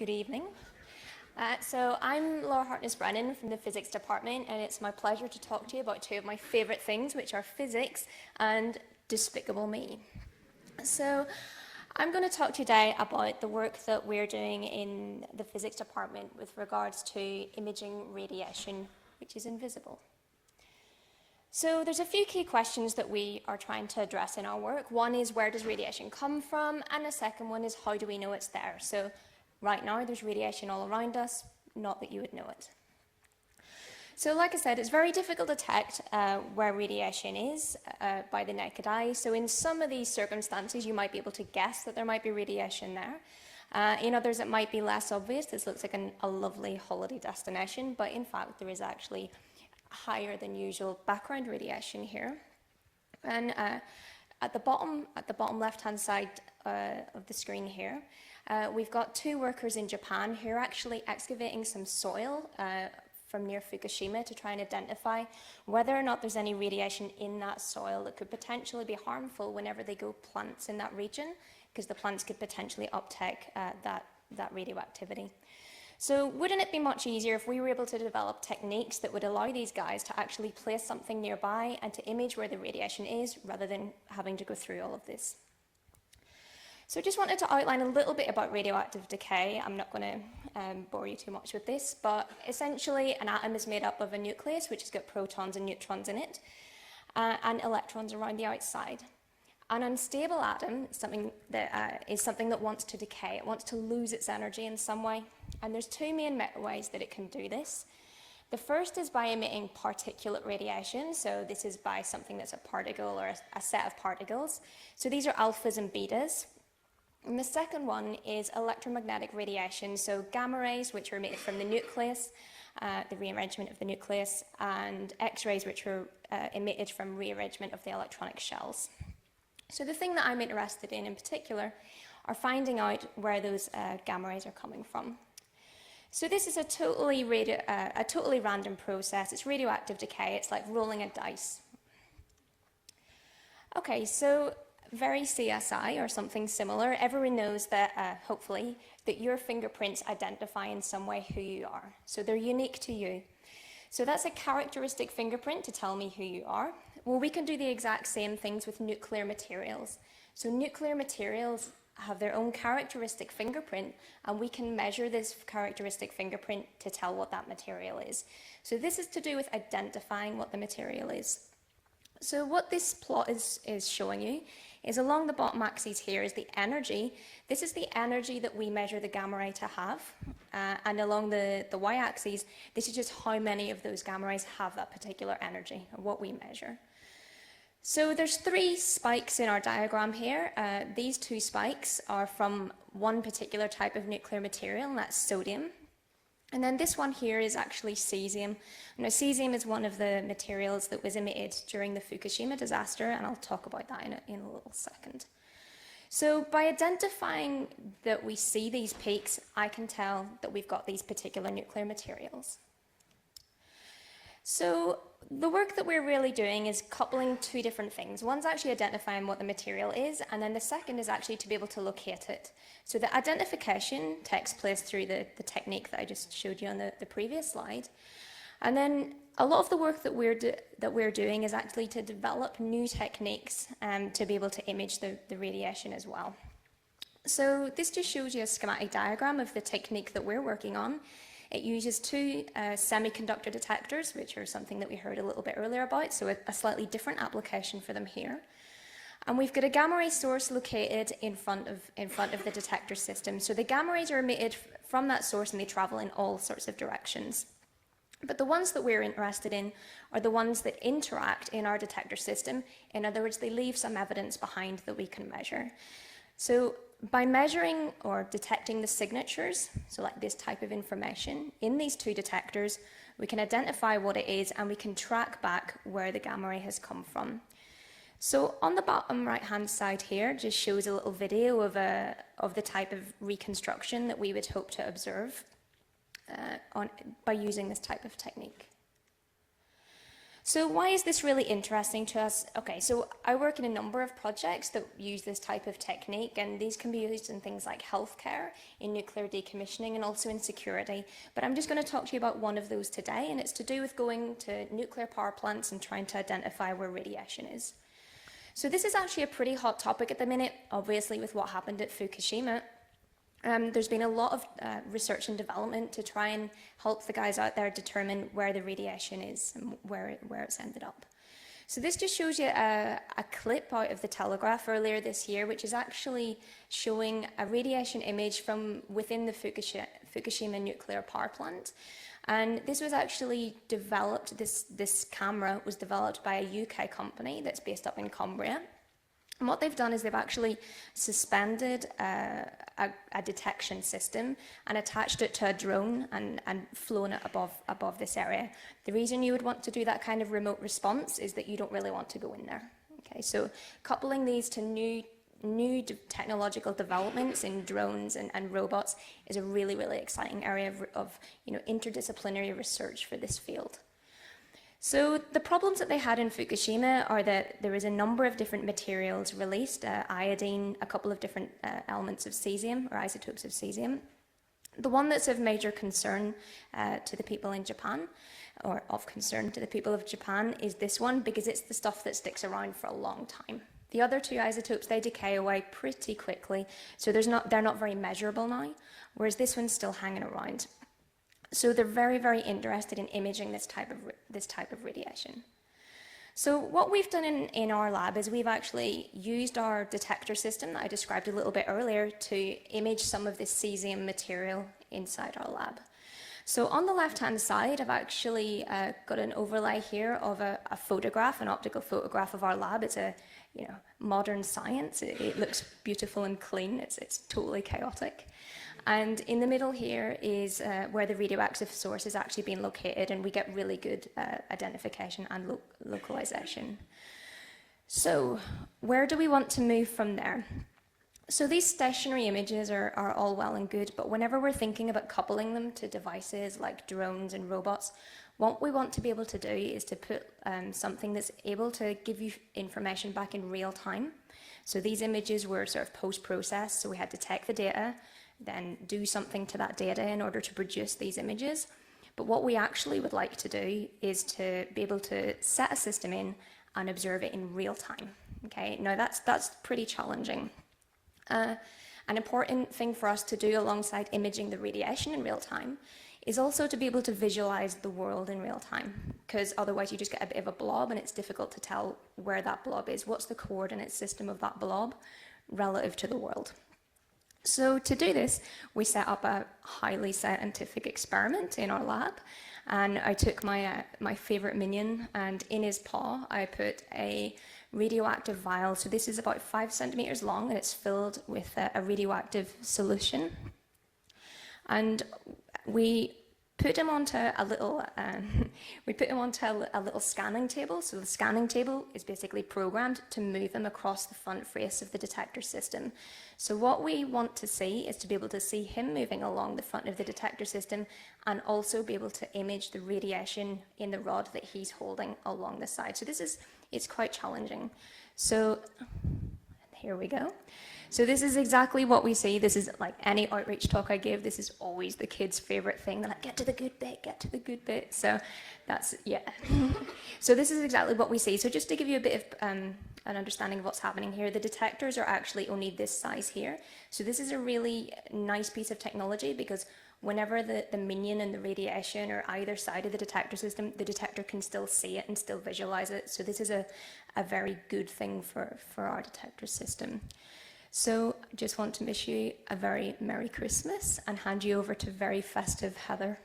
Good evening. So I'm Laura Harkness-Brennan from the Physics Department, and it's my pleasure to talk to you about two of my favourite things, which are physics and Despicable Me. So I'm going to talk to you today about the work that we're doing in the Physics Department with regards to imaging radiation, which is invisible. So there's a few key questions that we are trying to address in our work. One is, where does radiation come from? And the second one is, how do we know it's there? So right now there's radiation all around us, not that you would know it. So like I said, it's very difficult to detect where radiation is by the naked eye. So in some of these circumstances, you might be able to guess that there might be radiation there. In others, it might be less obvious. This looks like a lovely holiday destination, but in fact, there is actually higher than usual background radiation here. And at the bottom left-hand side of the screen here, we've got two workers in Japan who are actually excavating some soil from near Fukushima to try and identify whether or not there's any radiation in that soil that could potentially be harmful whenever they grow plants in that region, because the plants could potentially uptake that radioactivity. So wouldn't it be much easier if we were able to develop techniques that would allow these guys to actually place something nearby and to image where the radiation is, rather than having to go through all of this? So I just wanted to outline a little bit about radioactive decay. I'm not going to bore you too much with this, but essentially an atom is made up of a nucleus, which has got protons and neutrons in it, and electrons around the outside. An unstable atom is something that wants to decay. It wants to lose its energy in some way. And there's two main ways that it can do this. The first is by emitting particulate radiation. So this is by something that's a particle or a set of particles. So these are alphas and betas. And the second one is electromagnetic radiation. So gamma rays, which are emitted from the nucleus, the rearrangement of the nucleus, and X-rays, which are emitted from rearrangement of the electronic shells. So the thing that I'm interested in particular are finding out where those gamma rays are coming from. So this is a totally random process. It's radioactive decay. It's like rolling a dice. Okay, so very CSI or something similar. Everyone knows that, hopefully, that your fingerprints identify in some way who you are. So they're unique to you. So that's a characteristic fingerprint to tell me who you are. Well, we can do the exact same things with nuclear materials. So nuclear materials have their own characteristic fingerprint, and we can measure this characteristic fingerprint to tell what that material is. So this is to do with identifying what the material is. So what this plot is showing you is, along the bottom axis here is the energy. This is the energy that we measure the gamma ray to have. And along the y-axis, this is just how many of those gamma rays have that particular energy, or what we measure. So there's three spikes in our diagram here. These two spikes are from one particular type of nuclear material, and that's sodium. And then this one here is actually cesium. Now, cesium is one of the materials that was emitted during the Fukushima disaster, and I'll talk about that in a little second. So by identifying that we see these peaks, I can tell that we've got these particular nuclear materials. So the work that we're really doing is coupling two different things. One's actually identifying what the material is, and then the second is actually to be able to locate it. So the identification takes place through the technique that I just showed you on the previous slide. And then a lot of the work that we're doing is actually to develop new techniques to be able to image the radiation as well. So this just shows you a schematic diagram of the technique that we're working on. It uses two semiconductor detectors, which are something that we heard a little bit earlier about, so a slightly different application for them here. And we've got a gamma ray source located in front of the detector system. So the gamma rays are emitted from that source, and they travel in all sorts of directions. But the ones that we're interested in are the ones that interact in our detector system. In other words, they leave some evidence behind that we can measure. So by measuring or detecting the signatures, so like this type of information, in these two detectors, we can identify what it is, and we can track back where the gamma ray has come from. So on the bottom right-hand side here just shows a little video of the type of reconstruction that we would hope to observe by using this type of technique. So why is this really interesting to us? Okay, so I work in a number of projects that use this type of technique, and these can be used in things like healthcare, in nuclear decommissioning, and also in security. But I'm just going to talk to you about one of those today, and it's to do with going to nuclear power plants and trying to identify where radiation is. So this is actually a pretty hot topic at the minute, obviously with what happened at Fukushima. There's been a lot of research and development to try and help the guys out there determine where the radiation is and where it's ended up. So this just shows you a clip out of the Telegraph earlier this year, which is actually showing a radiation image from within the Fukushima nuclear power plant. And this was actually developed, this camera was developed by a UK company that's based up in Cumbria. And what they've done is they've actually suspended a detection system and attached it to a drone and flown it above this area. The reason you would want to do that kind of remote response is that you don't really want to go in there. Okay, so coupling these to new technological developments in drones and robots is a really, really exciting area of interdisciplinary research for this field. So the problems that they had in Fukushima are that there was a number of different materials released, iodine, a couple of different elements of cesium or isotopes of cesium. The one that's of major concern to the people in Japan, or of concern to the people of Japan, is this one because it's the stuff that sticks around for a long time. The other two isotopes, they decay away pretty quickly, so they're not very measurable now, whereas this one's still hanging around. So they're very, very interested in imaging this type of radiation. So what we've done in our lab is we've actually used our detector system that I described a little bit earlier to image some of this cesium material inside our lab. So on the left-hand side, I've actually got an overlay here of a photograph, an optical photograph of our lab. It's a modern science. It looks beautiful and clean. It's totally chaotic. And in the middle here is where the radioactive source is actually being located, and we get really good identification and localization. So where do we want to move from there? So these stationary images are all well and good, but whenever we're thinking about coupling them to devices like drones and robots, what we want to be able to do is to put something that's able to give you information back in real time. So these images were sort of post-processed, so we had to take the data, then do something to that data in order to produce these images. But what we actually would like to do is to be able to set a system in and observe it in real time. Okay, now that's pretty challenging. An important thing for us to do alongside imaging the radiation in real time is also to be able to visualize the world in real time, because otherwise you just get a bit of a blob and it's difficult to tell where that blob is. What's the coordinate system of that blob relative to the world? So to do this, we set up a highly scientific experiment in our lab, and I took my favorite minion, and in his paw I put a radioactive vial. So this is about 5 centimeters long, and it's filled with a radioactive solution. And we put him onto a little scanning table. So the scanning table is basically programmed to move him across the front face of the detector system. So what we want to see is to be able to see him moving along the front of the detector system and also be able to image the radiation in the rod that he's holding along the side. So it's quite challenging. So here we go. So this is exactly what we see. This is like any outreach talk I give, this is always the kids' favorite thing. They're like, get to the good bit, get to the good bit. So that's, yeah. So this is exactly what we see. So just to give you a bit of an understanding of what's happening here, the detectors are actually only this size here. So this is a really nice piece of technology because whenever the minion and the radiation are either side of the detector system, the detector can still see it and still visualize it. So this is a very good thing for our detector system. So I just want to wish you a very Merry Christmas and hand you over to very festive Heather.